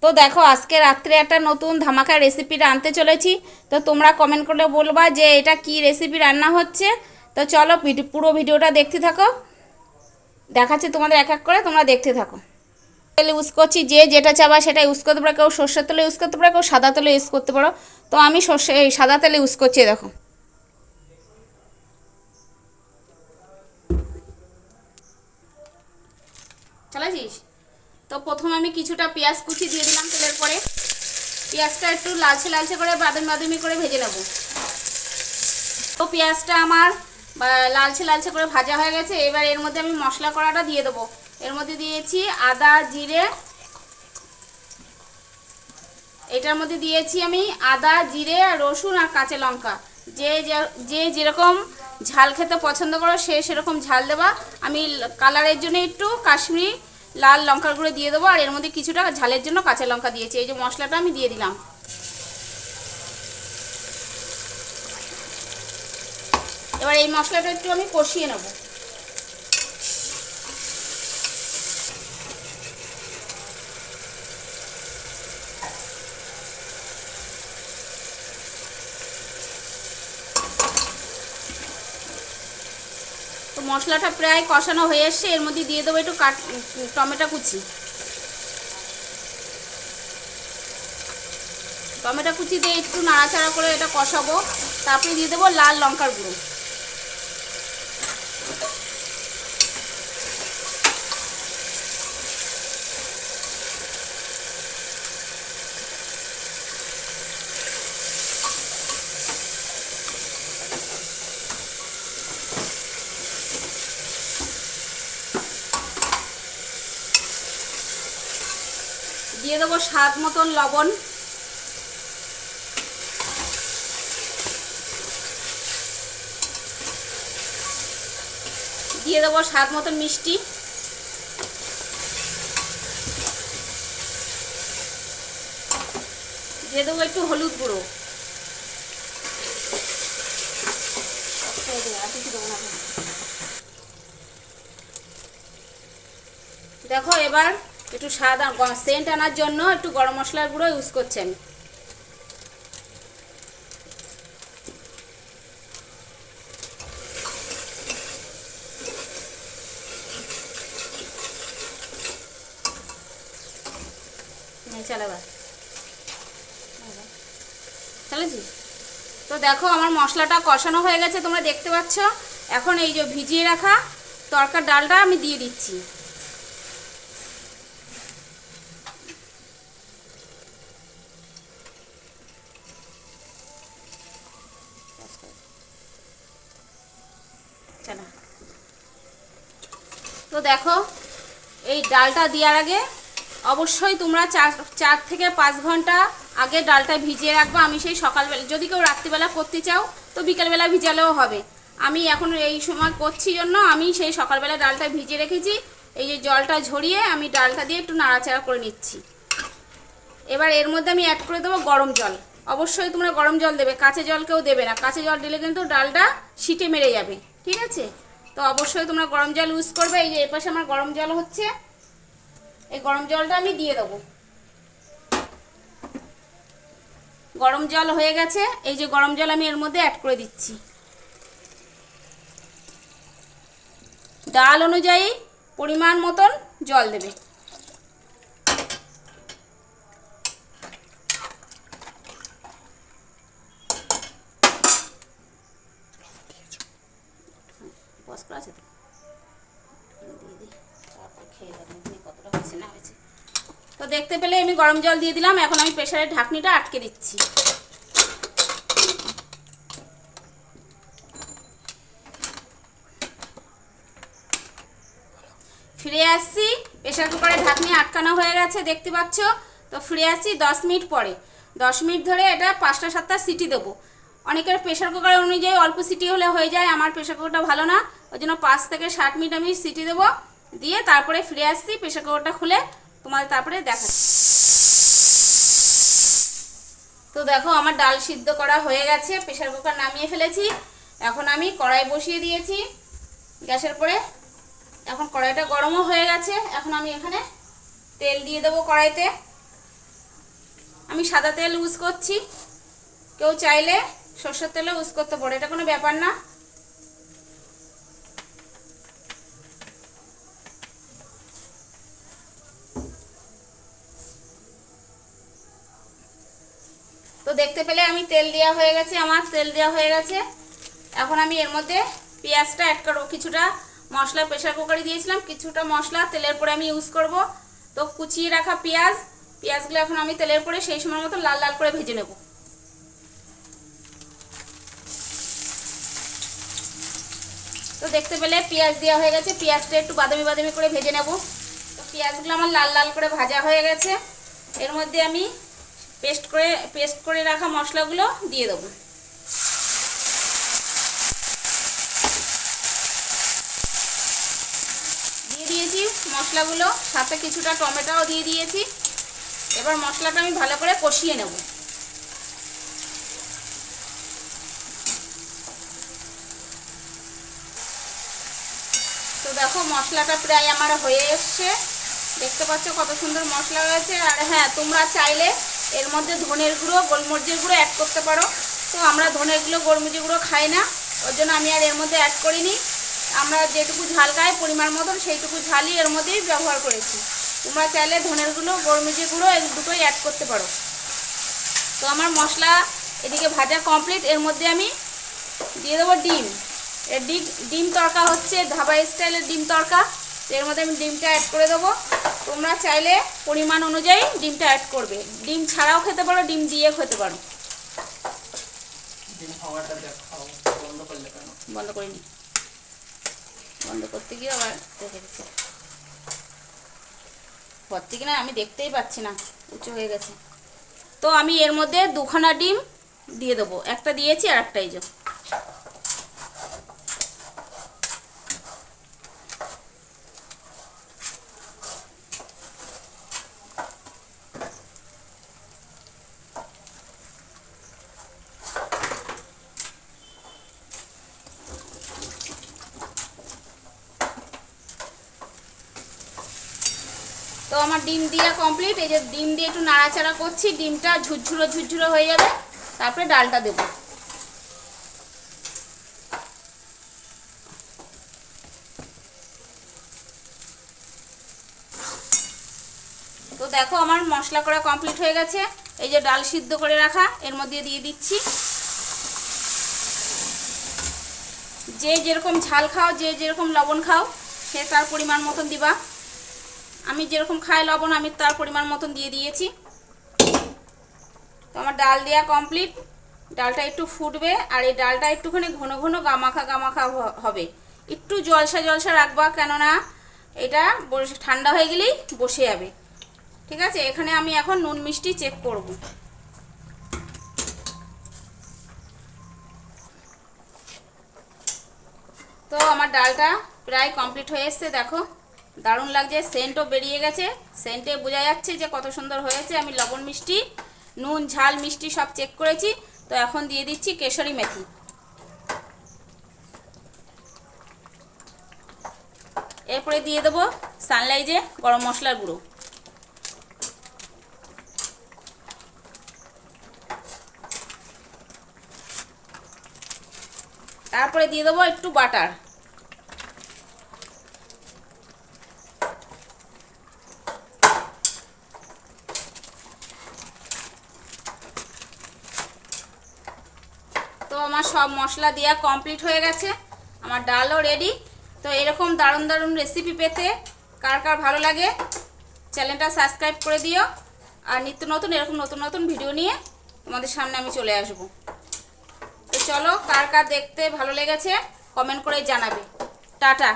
তো দেখো আজকে রাত্রে একটা নতুন ধামাকা রেসিপি আনতে চলেছি। তো তোমরা কমেন্ট করে বলবা যে এটা কি রেসিপি রান্না হচ্ছে। তো চলো পুরো ভিডিওটা দেখতে থাকো, দেখাচ্ছি তোমাদের এক এক করে, তোমরা দেখতে থাকো। তেল ইউজ করছি, যে যেটা চাবা সেটা ইউজ করতে পারো। কেউ সর্ষের তেলে ইউজ করতে পারো, কেউ সাদা তেলে ইউজ করতে পারো। তো আমি সাদা তেলে ইউজ করছি। দেখো চালাইছিস। তো প্রথমে আমি কিছুটা পেঁয়াজ কুচি দিয়ে দিলাম তেলের পরে। পেঁয়াজটা একটু লালচে লালচে করে বাদামি বাদামি করে ভেজে নেব। তো পেঁয়াজটা আমার লালচে লালচে করে ভাজা হয়ে গেছে। এবার এর মধ্যে আমি মশলা কড়াটা দিয়ে দেবো। এর মধ্যে দিয়েছি আদা জিরে, এটার মধ্যে দিয়েছি আমি আদা জিরে রসুন আর কাঁচা লঙ্কা। যে যে যেরকম ঝাল খেতে পছন্দ করো সে সেরকম ঝাল দেবা। আমি কালারের জন্য একটু কাশ্মীরি লাল লঙ্কার গুঁড়ো দিয়ে দেবো, আর এর মধ্যে কিছুটা ঝালের জন্য কাঁচা লঙ্কা দিয়েছি। এই যে মশলাটা আমি দিয়ে দিলাম। এবার এই মশলাটা একটু আমি কষিয়ে নেব। তো মশলাটা প্রায় কষানো হয়ে এসছে। এর মধ্যে দিয়ে দেবো একটু টমেটো কুচি। টমেটো কুচি দিয়ে একটু নাড়াচাড়া করে এটা কষাবো। তারপরে দিয়ে দেবো লাল লঙ্কার গুঁড়ো। দিয়ে দেবো স্বাদ মতন লবণ। দিয়ে দেবো স্বাদ মতন মিষ্টি। দিয়ে দেবো একটু হলুদ গুঁড়ো। দেখো এবার একটু স্বাদ সেন্ট আনার জন্য একটু গরম মশলার গুঁড়ো ইউজ করছি আমি। চালাচ্ছি। তো দেখো আমার মশলাটা কষানো হয়ে গেছে, তোমরা দেখতে পাচ্ছ। এখন এই যে ভিজিয়ে রাখা তরকার ডালটা আমি দিয়ে দিচ্ছি। তো দেখো এই ডালটা দেওয়ার আগে অবশ্যই তোমরা 4 থেকে 5 ঘন্টা আগে ডালটা ভিজিয়ে রাখবো। আমি সেই সকালবেলা, যদি কেউ রাত্রিবেলা করতে চাও তো বিকালবেলা ভিজালেও হবে। আমি এখন এই সময় করছি জন্য আমি সেই সকালবেলা ডালটা ভিজিয়ে রেখেছি। এই যে জলটা ঝরিয়ে আমি ডালটা দিয়ে একটু নাড়াচাড়া করে নিচ্ছি। এবার এর মধ্যে আমি অ্যাড করে দেবো গরম জল। অবশ্যই তোমরা গরম জল দেবে, কাঁচা জল কেউ দেবে না। কাঁচা জল দিলে কিন্তু ডালটা সিটে মেরে যাবে, ঠিক আছে? তো অবশ্যই তোমরা গরম জল ইউজ করবে। এই যে এর পাশে আমার গরম জল হচ্ছে, এই গরম জলটা আমি দিয়ে দেবো। গরম জল হয়ে গেছে, এই যে গরম জল আমি এর মধ্যে অ্যাড করে দিচ্ছি। ডাল অনুযায়ী পরিমাণ মতন জল দেবে। তো দেখতে পেলে আমি গরম জল দিয়ে দিলাম। এখন আমি প্রেসারের ঢাকনিটা আটকে দিচ্ছি। ফিরে আসছি, প্রেসার কুকারের ঢাকনি আটকানো হয়ে গেছে দেখতে পাচ্ছ। তো ফিরে আসছি 10 মিনিট পরে। 10 মিনিট ধরে এটা 5টা 7টা সিটি দেবো। অনেকের প্রেসার কুকার অনুযায়ী অল্প সিটি হলে হয়ে যায়, আমার প্রেসার কুকারটা ভালো না, ওই জন্য 5 থেকে 7 মিনিট আমি সিটি দেবো। দিয়ে তারপরে ফিরে আসছি, প্রেসার কুকারটা খুলে তোমাদের তারপরে দেখাচ্ছি। তো দেখো আমার ডাল সিদ্ধ করা হয়ে গেছে, প্রেসার কুকার নামিয়ে ফেলেছি। এখন আমি কড়াই বসিয়ে দিয়েছি গ্যাসের পরে। এখন কড়াইটা গরমও হয়ে গেছে। এখন আমি এখানে তেল দিয়ে দেবো কড়াইতে। আমি সাদা তেল ইউজ করছি, কেউ চাইলে সরষের তেলও ইউজ করতে পারে, এটা কোনো ব্যাপার না। তো দেখতে পেলে আমি তেল দেওয়া হয়ে গেছে, আমার তেল দেওয়া হয়ে গেছে। এখন আমি এর মধ্যে পেঁয়াজটা অ্যাড করবো। কিছুটা মশলা প্রেসার কুকারে দিয়েছিলাম, কিছুটা মশলা তেলের পরে আমি ইউজ করব। তো কুচিয়ে রাখা পেঁয়াজগুলো এখন আমি তেলের পরে সেই সময় মতো লাল লাল করে ভেজে নেব। তো দেখতে পেলে পেঁয়াজ দেওয়া হয়ে গেছে, পেঁয়াজটা একটু বাদামি বাদামি করে ভেজে নেব। তো পেঁয়াজগুলো আমার লাল লাল করে ভাজা হয়ে গেছে। এর মধ্যে আমি পেস্ট করে রাখা মশলাগুলো দিয়ে দেবো। দিয়ে দিয়েছি মশলাগুলো, সাথে কিছুটা টমেটোও দিয়ে দিয়েছি। এবার মশলাটা আমি ভালো করে কষিয়ে নেব। তো দেখো মশলাটা প্রায় আমার হয়ে এসছে, দেখতে পাচ্ছ কত সুন্দর মশলা হয়েছে। আর হ্যাঁ, তোমরা চাইলে এর মধ্যে ধনের গুঁড়ো গোলমরিচের গুঁড়ো অ্যাড করতে পারো। তো আমরা ধনের গুঁড়ো গোলমরিচের গুঁড়ো খাই না, ওর জন্য আমি আর এর মধ্যে অ্যাড করিনি। আমরা যেটুকু ঝাল খাই পরিমাণ মতন সেইটুকু ঝালই এর মধ্যেই ব্যবহার করেছি। তোমরা চাইলে ধনের গুঁড়ো গোলমরিচের গুঁড়ো এই দুটোই অ্যাড করতে পারো। তো আমার মশলা এদিকে ভাজা কমপ্লিট। এর মধ্যে আমি দিয়ে দেবো ডিম। ডিম তড়কা হচ্ছে ধাবা স্টাইলের ডিম তড়কা। তো এর মধ্যে আমি ডিমটা অ্যাড করে দেবো। তোমরা চাইলে পরিমাণ অনুযায়ী ডিমটা অ্যাড করবে, ডিম ছাড়াও খেতে পারো, ডিম দিয়ে খেতে পারো। বন্ধ করিনি, বন্ধ করতে গিয়ে আবার দেখে দিচ্ছি হচ্ছে কিনা আমি দেখতেই পাচ্ছি না, উঁচু হয়ে গেছে। তো আমি এর মধ্যে দুখানা ডিম দিয়ে দেবো, একটা দিয়েছি আর একটা এই যে। তো আমার ডিম দিয়া কমপ্লিট। এই যে ডিম দিয়ে একটু নাড়াচাড়া করছি, ডিমটা ঝুরঝুরো হয়ে যাবে, তারপরে ডালটা দেব। তো দেখো আমার মশলা করা কমপ্লিট হয়ে গেছে। এই যে ডাল সিদ্ধ করে রাখা এর মধ্যে দিয়ে দিচ্ছি। যে যেরকম ঝাল খাও, যে যেরকম লবণ খাও, সে তার পরিমাণ মতন দিবা। আমি যেরকম খাই লবণ, আমি তার পরিমাণ মতন দিয়ে দিয়েছি। তো আমার ডাল দেওয়া কমপ্লিট। ডালটা একটু ফুটবে, আর এই ডালটা একটুখানি ঘন ঘন গামাখা হবে। একটু জলসা রাখবা, কেননা এটা ঠান্ডা হয়ে গেলেই বসে যাবে। ঠিক আছে, এখানে আমি এখন নুন মিষ্টি চেক করব। তো আমার ডালটা প্রায় কমপ্লিট হয়ে এসছে, দেখো দারুণ লাগছে, সেন্টও বেরিয়ে গেছে। সেন্টে বোঝা যাচ্ছে যে কত সুন্দর হয়েছে। আমি লবণ মিষ্টি, নুন ঝাল মিষ্টি সব চেক করেছি। তো এখন দিয়ে দিচ্ছি কেশরি মেথি। এরপরে দিয়ে দেবো সানরাইজে গরম মশলার গুঁড়ো। তারপরে দিয়ে দেবো একটু বাটার। তো আমার সব মশলা দেওয়া কমপ্লিট হয়ে গেছে, আমার ডালও রেডি। তো এরকম দারুণ দারুণ রেসিপি পেতে কার কার ভালো লাগে চ্যানেলটা সাবস্ক্রাইব করে দিও। আর নিত্য নতুন এরকম নতুন নতুন ভিডিও নিয়ে তোমাদের সামনে আমি চলে আসব। তো চলো, কার কার দেখতে ভালো লেগেছে কমেন্ট করে জানাবে। টাটা।